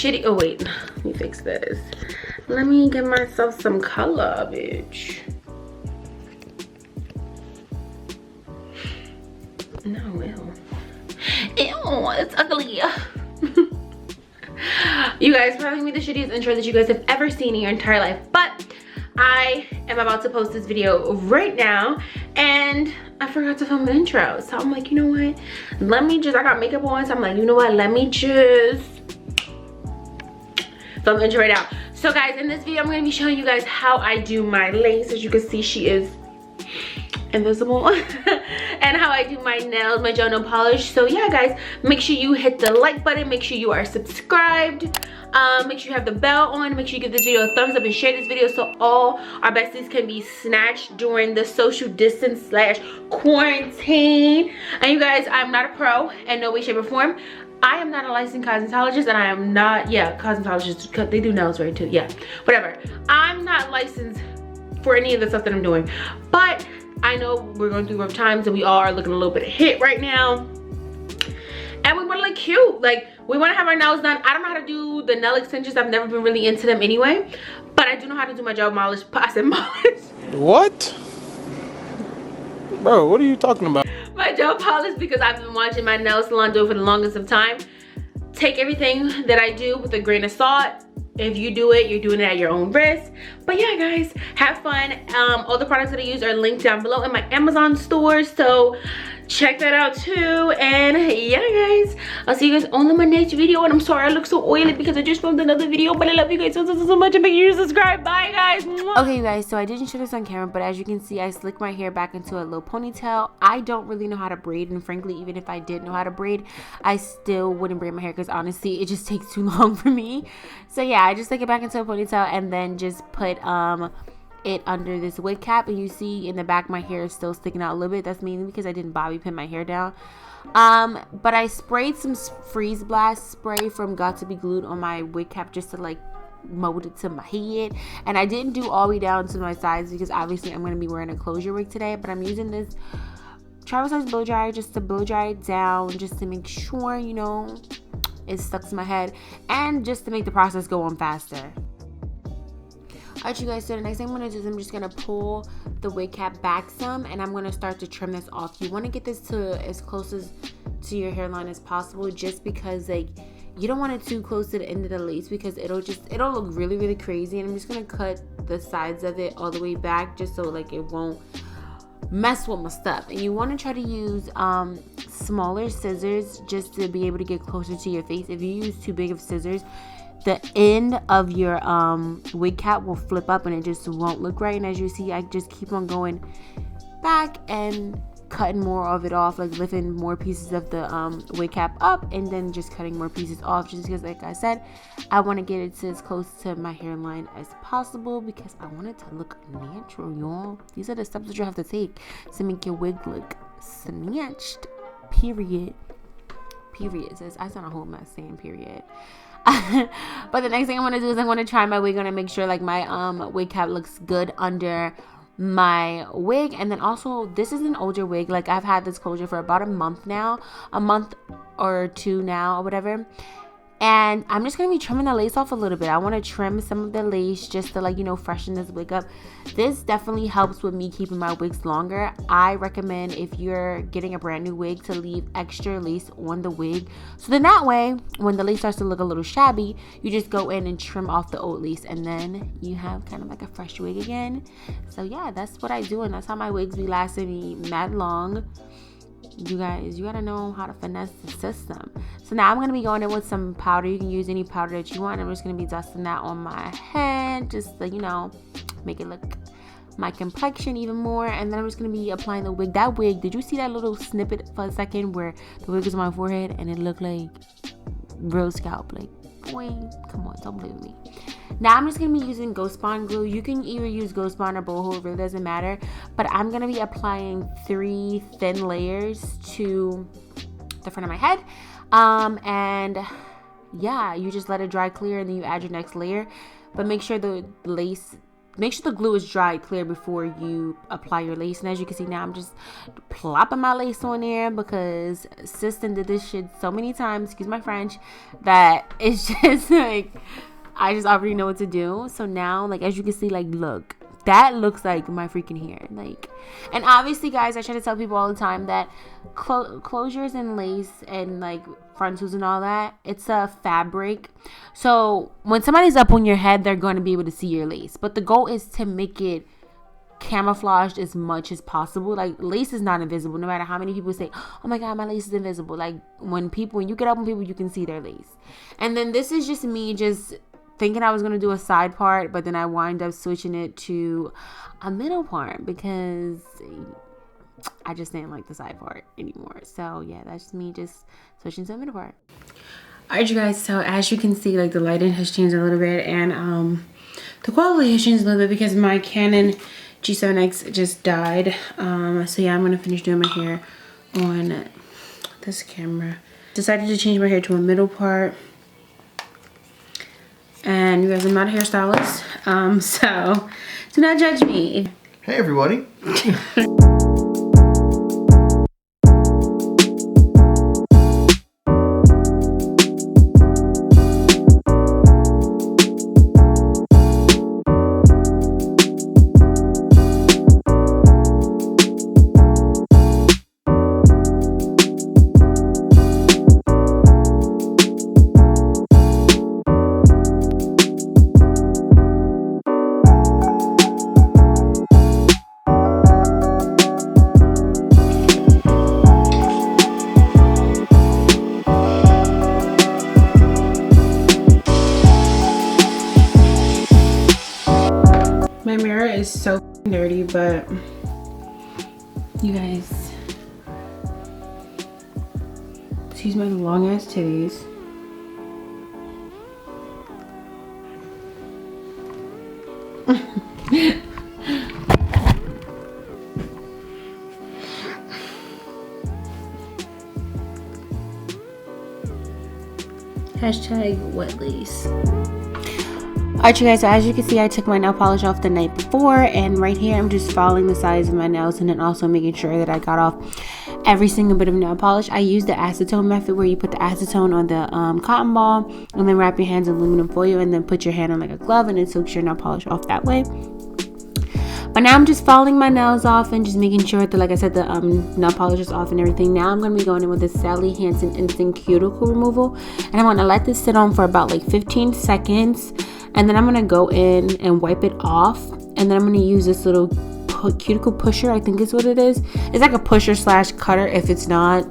shitty. Oh wait, let me fix this. Let me give myself some color, bitch. No, ew. Ew, it's ugly. You guys, probably me the shittiest intro that you guys have ever seen in your entire life, but I am about to post this video right now and I forgot to film an intro. So I'm like, you know what? Let me just, I got makeup on, so I'm like, you know what? Let me just film the intro right now. So guys, in this video, I'm gonna be showing you guys how I do my lace. As you can see, she is invisible. And how I do my nails, my gel nail polish. So yeah guys, make sure you hit the like button, make sure you are subscribed, make sure you have the bell on, make sure you give this video a thumbs up and share this video so all our besties can be snatched during the social distance / quarantine. And you guys, I'm not a pro in no way, shape, or form. I am not a licensed cosmetologist, and I am not, yeah, cosmetologists, they do nails right too, yeah, whatever. I'm not licensed for any of the stuff that I'm doing, but I know we're going through rough times and we all are looking a little bit hit right now. And we want to look cute. Like, we want to have our nails done. I don't know how to do the nail extensions. I've never been really into them anyway. But I do know how to do my gel polish. I said polish. What? Bro, what are you talking about? My gel polish, because I've been watching my nail salon do it for the longest of time. Take everything that I do with a grain of salt. If you do it, you're doing it at your own risk. But yeah guys, have fun. All the products that I use are linked down below in my Amazon store, so check that out too. And yeah guys, I'll see you guys on my next video. And I'm sorry I look so oily because I just filmed another video, but I love you guys so much, and make sure you subscribe. Bye guys. Okay you guys, so I didn't show this on camera, but as you can see, I slicked my hair back into a little ponytail. I don't really know how to braid, and frankly, even if I did know how to braid, I still wouldn't braid my hair because honestly it just takes too long for me. So yeah, I just slick it back into a ponytail and then just put it under this wig cap, and you see in the back my hair is still sticking out a little bit. That's mainly because I didn't bobby pin my hair down. But I sprayed some freeze blast spray from Got to Be Glued on my wig cap just to like mold it to my head, and I didn't do all the way down to my sides because obviously I'm going to be wearing a closure wig today. But I'm using this travel size blow dryer just to blow dry it down, just to make sure, you know, it stuck to my head, and just to make the process go on faster. Alright you guys, so the next thing I'm going to do is I'm just going to pull the wig cap back some, and I'm going to start to trim this off. You want to get this to as close to your hairline as possible, just because like you don't want it too close to the end of the lace because it'll look really crazy. And I'm just going to cut the sides of it all the way back just so like it won't mess with my stuff. And you want to try to use smaller scissors just to be able to get closer to your face. If you use too big of scissors, the end of your wig cap will flip up and it just won't look right. And as you see, I just keep on going back and cutting more of it off, like lifting more pieces of the wig cap up and then just cutting more pieces off, just because like I said, I want to get it to as close to my hairline as possible because I want it to look natural, y'all. These are the steps that you have to take to make your wig look snatched, period. Says I sound a whole mess saying period. But the next thing I'm going to do is I'm going to try my wig on and make sure like my wig cap looks good under my wig. And then also, this is an older wig. Like, I've had this closure for about a month or two now or whatever. And I'm just going to be trimming the lace off a little bit. I want to trim some of the lace just to, like, you know, freshen this wig up. This definitely helps with me keeping my wigs longer. I recommend, if you're getting a brand new wig, to leave extra lace on the wig. So then that way, when the lace starts to look a little shabby, you just go in and trim off the old lace. And then you have kind of like a fresh wig again. So yeah, that's what I do. And that's how my wigs be lasting me mad long. You guys, you gotta know how to finesse the system. So now I'm gonna be going in with some powder. You can use any powder that you want. I'm just gonna be dusting that on my head just to, you know, make it look my complexion even more. And then I'm just gonna be applying the wig. That wig, did you see that little snippet for a second where the wig was on my forehead and it looked like real scalp? Like, boy, come on, don't believe me. Now I'm just going to be using Ghost Bond glue. You can either use Ghost Bond or Boho, it really doesn't matter. But I'm going to be applying 3 thin layers to the front of my head. And yeah, you just let it dry clear and then you add your next layer. But make sure the lace make sure the glue is dry clear before you apply your lace. And as you can see now, I'm just plopping my lace on there because sis did this shit so many times, excuse my French, that it's just like I just already know what to do. So now, like, as you can see, like, look, that looks like my freaking hair. Like, and obviously, guys, I try to tell people all the time that closures and lace and like frontals and all that, it's a fabric. So when somebody's up on your head, they're going to be able to see your lace. But the goal is to make it camouflaged as much as possible. Like, lace is not invisible, no matter how many people say, oh my god, my lace is invisible. Like, when you get up on people, you can see their lace. And then this is just me just thinking I was going to do a side part, but then I wind up switching it to a middle part because I just didn't like the side part anymore. So yeah, that's just me just switching to a middle part. Alright, you guys, so as you can see, like, the lighting has changed a little bit, and the quality has changed a little bit because my Canon G7X just died. So yeah, I'm going to finish doing my hair on this camera. Decided to change my hair to a middle part. And you guys, I'm not a hairstylist, so do not judge me. Hey everybody. My mirror is so dirty, but you guys, excuse my long ass titties. Hashtag wet lace. Alright, you guys, so as you can see, I took my nail polish off the night before, and right here I'm just following the size of my nails and then also making sure that I got off every single bit of nail polish. I use the acetone method, where you put the acetone on the cotton ball and then wrap your hands in aluminum foil and then put your hand on like a glove, and it soaks your nail polish off that way. But now I'm just following my nails off and just making sure that, like I said, the nail polish is off and everything. Now I'm going to be going in with the Sally Hansen Instant Cuticle Removal, and I'm going to let this sit on for about like 15 seconds. And then I'm going to go in and wipe it off. And then I'm going to use this little cuticle pusher, I think is what it is. It's like a pusher / cutter. If it's not,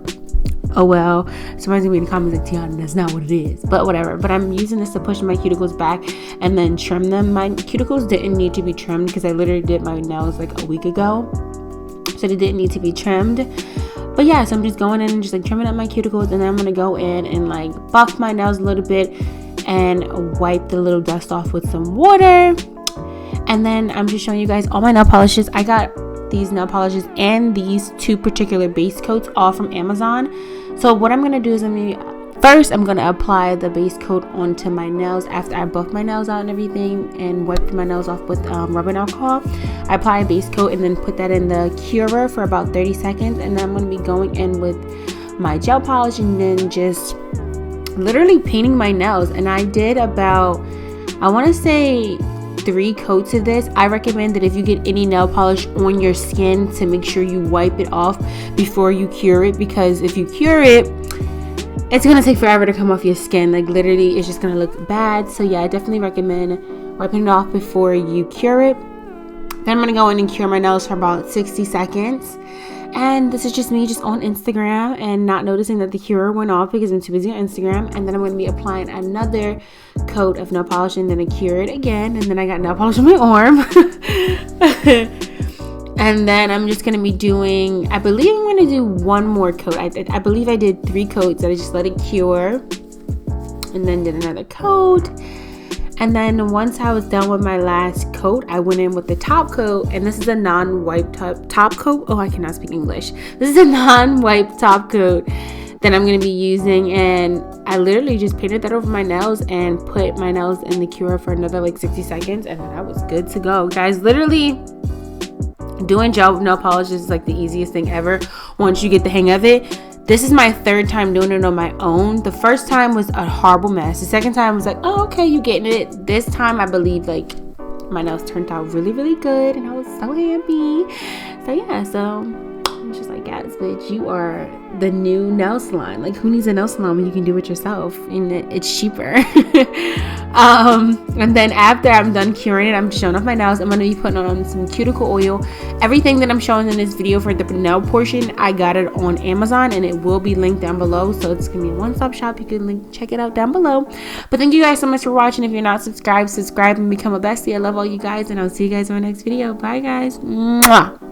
oh well. Somebody's going to be in the comments like, Tiana, that's not what it is. But whatever. But I'm using this to push my cuticles back and then trim them. My cuticles didn't need to be trimmed because I literally did my nails like a week ago. So they didn't need to be trimmed. But yeah, so I'm just going in and just like trimming up my cuticles. And then I'm going to go in and like buff my nails a little bit and wipe the little dust off with some water. And then I'm just showing you guys all my nail polishes. I got these nail polishes and these two particular base coats all from Amazon. So what I'm gonna do is first I'm gonna apply the base coat onto my nails after I buff my nails out and everything and wipe my nails off with rubbing alcohol. I apply a base coat and then put that in the curer for about 30 seconds, and then I'm gonna be going in with my gel polish and then just literally painting my nails. And I did about, I want to say 3 coats of this. I recommend that if you get any nail polish on your skin, to make sure you wipe it off before you cure it, because if you cure it, it's gonna take forever to come off your skin. Like, literally it's just gonna look bad. So yeah, I definitely recommend wiping it off before you cure it. Then I'm gonna go in and cure my nails for about 60 seconds. And this is just me just on Instagram and not noticing that the curer went off because I'm too busy on Instagram. And then I'm going to be applying another coat of nail polish and then I cure it again. And then I got nail polish on my arm. And then I'm just going to be doing, I believe I'm going to do one more coat. I believe I did 3 coats that I just let it cure. And then did another coat. And then once I was done with my last coat, I went in with the top coat, and this is a non-wipe top coat. Oh, I cannot speak English. This is a non-wipe top coat that I'm going to be using, and I literally just painted that over my nails and put my nails in the cure for another like 60 seconds, and then I was good to go. Guys, literally doing gel nail polish is like the easiest thing ever once you get the hang of it. This is my third time doing it on my own. The first time was a horrible mess. The second time was like, oh, okay, you getting it. This time I believe like my nails turned out really, really good, and I was so happy. So yeah, so I'm just like, yes, bitch, you are the new nail salon. Like, who needs a nail salon when you can do it yourself and it's cheaper? And then after I'm done curing it, I'm showing off my nails. I'm going to be putting on some cuticle oil. Everything that I'm showing in this video for the nail portion, I got it on Amazon, and it will be linked down below. So it's going to be a one-stop shop. You can check it out down below. But thank you guys so much for watching. If you're not subscribed, subscribe and become a bestie. I love all you guys, and I'll see you guys in my next video. Bye, guys. Mwah.